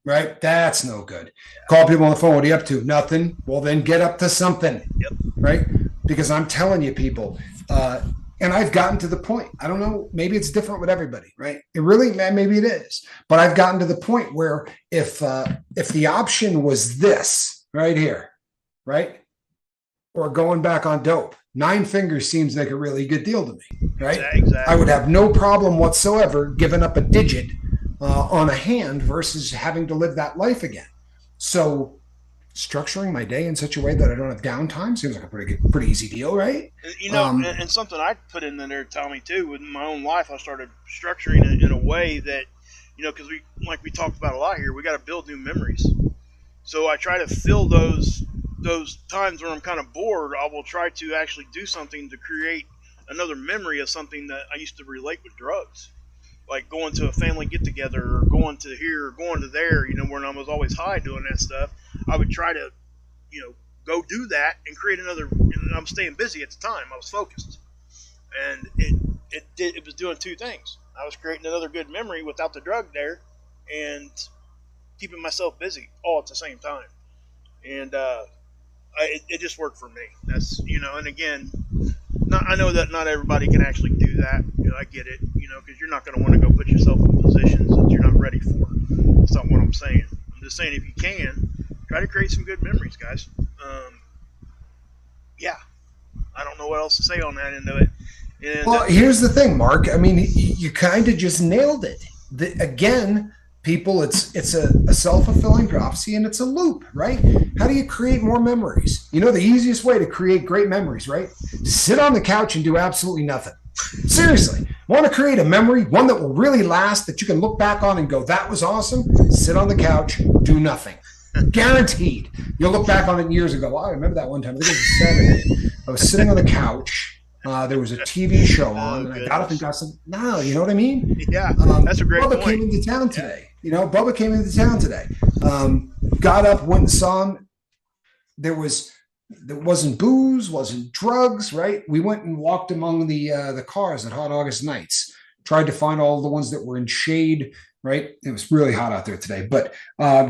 Right? That's no good. Call people on the phone. What are you up to? Nothing. Well, then get up to something. Yep. Right? Because I'm telling you, people, and I've gotten to the point, I don't know, maybe it's different with everybody, right? It really, maybe it is, but I've gotten to the point where if the option was this right here, right? Or going back on dope, 9 fingers seems like a really good deal to me, right? Exactly. I would have no problem whatsoever giving up a digit on a hand versus having to live that life again. So structuring my day in such a way that I don't have downtime seems like a pretty easy deal, right? You know, and something I put in there, Tommy, too, with my own life, I started structuring it in a way that, you know, because we talked about a lot here, we got to build new memories. So I try to fill those times where I'm kind of bored. I will try to actually do something to create another memory of something that I used to relate with drugs, like going to a family get together or going to here or going to there. You know, when I was always high doing that stuff, I would try to, you know, go do that and create another. And I'm staying busy at the time. I was focused, and it was doing 2 things. I was creating another good memory without the drug there, and keeping myself busy all at the same time. And it just worked for me. That's, you know, and again, I know that not everybody can actually do that. You know, I get it. You know, because you're not going to want to go put yourself in positions that you're not ready for. That's not what I'm saying. I'm just saying if you can, try to create some good memories, guys. Yeah, I don't know what else to say on that end of it. And well, here's the thing, Mark. I mean, you kind of just nailed it. Again, people, it's a self-fulfilling prophecy, and it's a loop, right? How do you create more memories? You know, the easiest way to create great memories, right? Sit on the couch and do absolutely nothing. Seriously, want to create a memory, one that will really last, that you can look back on and go, that was awesome? Sit on the couch, do nothing. Guaranteed. You'll look back on it years ago. Well, I remember that one time. I think it was Saturday. I was sitting on the couch. There was a TV show on, and I got up and got some. No, you know what I mean? Yeah, that's a great Bubba point. came into town today. You know, Bubba came into town today. Got up, went and saw him. There wasn't booze, wasn't drugs, right? We went and walked among the cars at Hot August Nights. Tried to find all the ones that were in shade, right? It was really hot out there today. But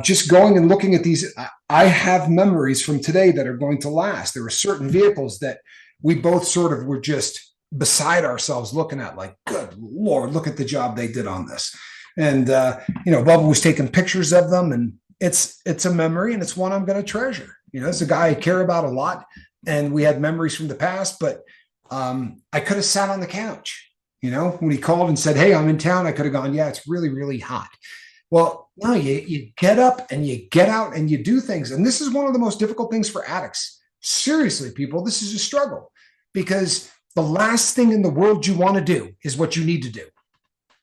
just going and looking at these, I have memories from today that are going to last. There were certain vehicles that we both sort of were just beside ourselves looking at, like, good Lord, look at the job they did on this. And, you know, Bubba was taking pictures of them, and it's a memory, and it's one I'm going to treasure. You know, it's a guy I care about a lot, and we had memories from the past, but I could have sat on the couch. You know, when he called and said, hey, I'm in town, I could have gone, yeah, it's really, really hot. Well, no, you get up and you get out and you do things. And this is one of the most difficult things for addicts. Seriously, people, this is a struggle, because the last thing in the world you want to do is what you need to do,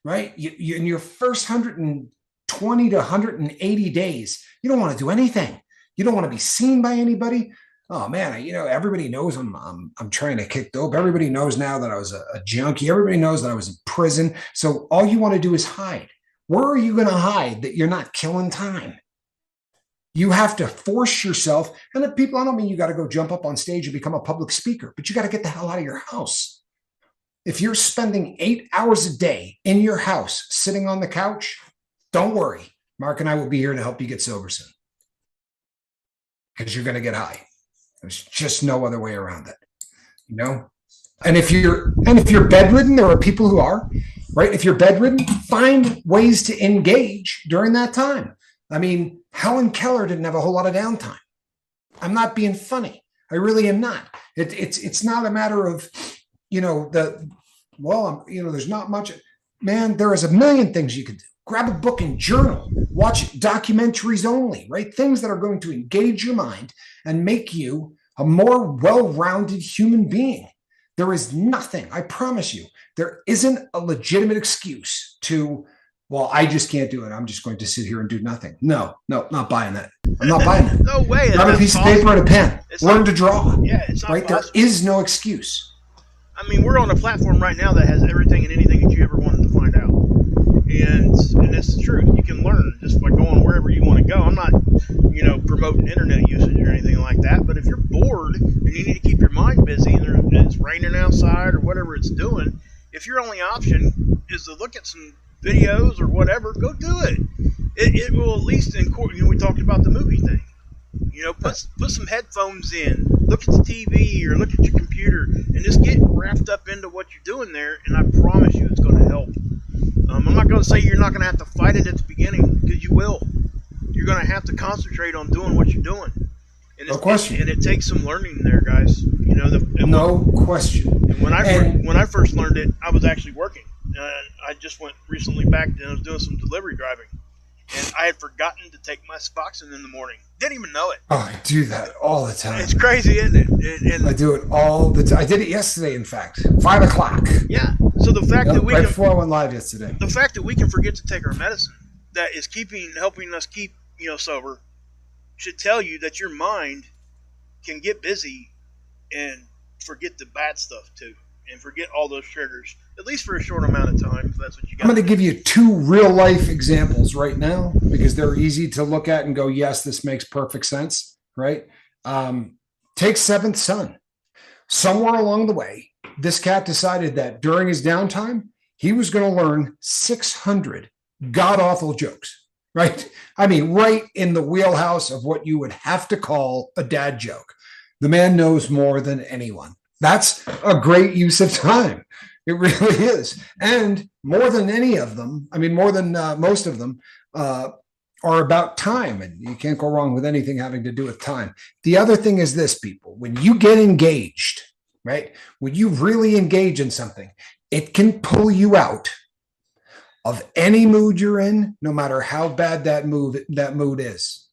right? You in your first 120 to 180 days, you don't want to do anything. You don't want to be seen by anybody. Oh man, you know, everybody knows I'm trying to kick dope. Everybody knows now that I was a junkie. Everybody knows that I was in prison. So all you want to do is hide. Where are you going to hide that you're not killing time? You have to force yourself. And the people, I don't mean you got to go jump up on stage and become a public speaker, but you got to get the hell out of your house. If you're spending 8 hours a day in your house, sitting on the couch, don't worry. Mark and I will be here to help you get sober soon, because you're going to get high. There's just no other way around it, you know? And if you're bedridden, there are people who are, right? If you're bedridden, find ways to engage during that time. I mean, Helen Keller didn't have a whole lot of downtime. I'm not being funny. I really am not. It's not a matter of, you know, there's not much, man, there is a million things you could do. grab a book and journal, watch documentaries only, right? Things that are going to engage your mind and make you a more well-rounded human being. There is nothing, I promise you, there isn't a legitimate excuse to, well, I just can't do it. I'm just going to sit here and do nothing. No, not buying that. I'm not buying that. No way. Grab a piece of paper and a pen. Learn to draw. Yeah, it's not right. possible. There is no excuse. I mean, we're on a platform right now that has everything and anything that you ever wanted to find out. And it's the truth. You can learn just by going wherever you want to go. I'm not, promoting internet usage or anything like that. But if you're bored and you need to keep your mind busy and it's raining outside or whatever it's doing, if your only option is to look at some videos or whatever, go do it. It will at least incorporate. We talked about the movie thing. Put some headphones in, look at the TV or look at your computer, and just get wrapped up into what you're doing there. And I promise you, it's going to help. I'm not going to say you're not going to have to fight it at the beginning, because you will. You're going to have to concentrate on doing what you're doing. And no question. And it takes some learning there, guys. No question. And when I first learned it, I was actually working. I just went recently back and I was doing some delivery driving. And I had forgotten to take my Suboxone in the morning. Didn't even know it. Oh, I do that all the time. It's crazy, isn't it? And I do it all the time. I did it yesterday, in fact. 5 o'clock. Yeah. So the fact that we right can, before I went live yesterday. The fact that we can forget to take our medicine, that is helping us keep sober, should tell you that your mind can get busy and forget the bad stuff too, and forget all those triggers, at least for a short amount of time. If that's what you got. I'm going to give you 2 real life examples right now because they're easy to look at and go, yes, this makes perfect sense, right? Take Seventh Son. Somewhere along the way, this cat decided that during his downtime, he was going to learn 600 god-awful jokes, right? I mean, right in the wheelhouse of what you would have to call a dad joke. The man knows more than anyone. That's a great use of time. It really is. And more than any of them, more than most of them, are about time. And you can't go wrong with anything having to do with time. The other thing is this, people, when you get engaged, right? When you really engage in something, it can pull you out of any mood you're in, no matter how bad that mood is.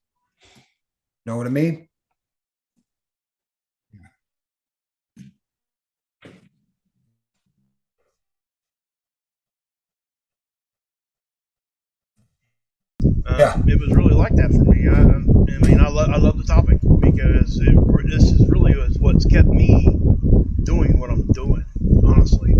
Know what I mean? It was really like that for me. I love the topic because this is really what's kept me doing what I'm doing. Honestly,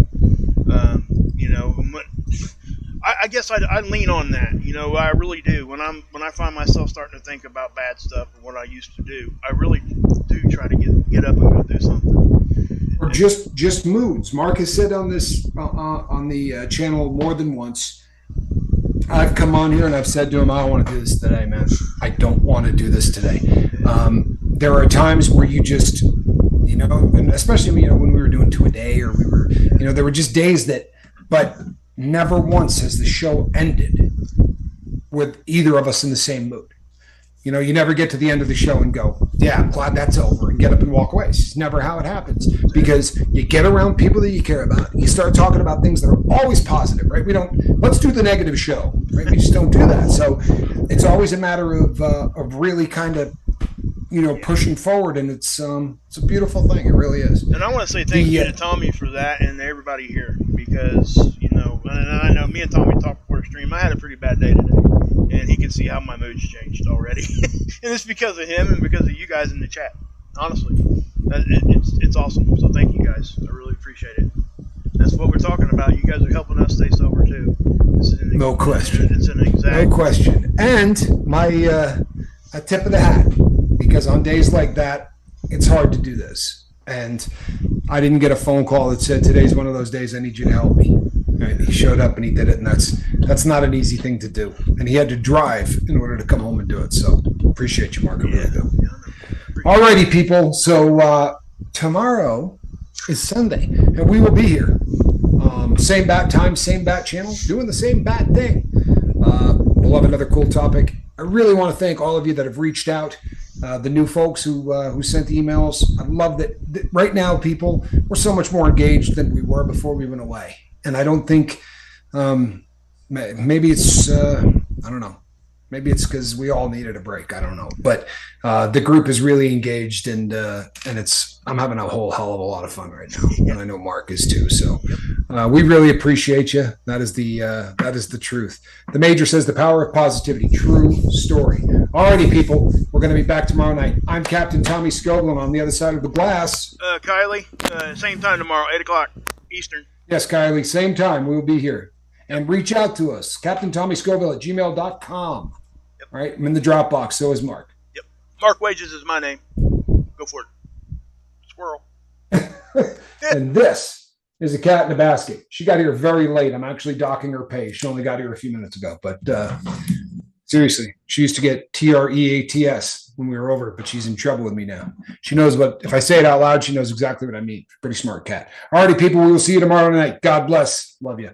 I guess I lean on that. I really do. When I find myself starting to think about bad stuff and what I used to do, I really do try to get up and go do something. Or just moods. Mark has said on this on the channel more than once. I've come on here and I've said to him, I don't want to do this today, man. I don't want to do this today. There are times where you just, and especially, when we were doing 2 a day or we were, there were just days but never once has the show ended with either of us in the same mood. You never get to the end of the show and go, yeah, I'm glad that's over, and get up and walk away. It's never how it happens, because you get around people that you care about. You start talking about things that are always positive, right? Let's do the negative show, right? We just don't do that. So it's always a matter of really kind of, pushing forward, and it's a beautiful thing. It really is. And I want to say thank you to Tommy for that and everybody here, because, and I know me and Tommy talked before stream. I had a pretty bad day today. And he can see how my mood's changed already. And it's because of him and because of you guys in the chat. Honestly, it's awesome. So thank you guys. I really appreciate it. That's what we're talking about. You guys are helping us stay sober too. No question. It's an exact. No question. And my a tip of the hat, because on days like that, it's hard to do this. And I didn't get a phone call that said, today's one of those days, I need you to help me. Right? He showed up and he did it, and that's not an easy thing to do. And he had to drive in order to come home and do it. So appreciate you, Mark. I really do. All righty, people. So tomorrow is Sunday, and we will be here. Same bat time, same bat channel, doing the same bat thing. We'll have another cool topic. I really want to thank all of you that have reached out. The new folks who sent emails. I love that right now, people, we're so much more engaged than we were before we went away. And I don't think Maybe it's I don't know. Maybe it's because we all needed a break. I don't know, but the group is really engaged, and it's I'm having a whole hell of a lot of fun right now, and I know Mark is too. So we really appreciate you. That is the truth. The Major says the power of positivity. True story. Alrighty, people, we're going to be back tomorrow night. I'm Captain Tommy Scoble, and on the other side of the glass, Kylie, same time tomorrow, 8 o'clock Eastern. Yes, Kylie, same time. We will be here. And reach out to us, CaptainTommyScoville@gmail.com. Yep. All right, I'm in the Dropbox. So is Mark. Yep. Mark Wages is my name. Go for it. Squirrel. And this is a cat in a basket. She got here very late. I'm actually docking her pay. She only got here a few minutes ago. But seriously, she used to get TREATS when we were over, but she's in trouble with me now. She knows what, if I say it out loud, she knows exactly what I mean. Pretty smart cat. All righty, people, we will see you tomorrow night. God bless. Love you.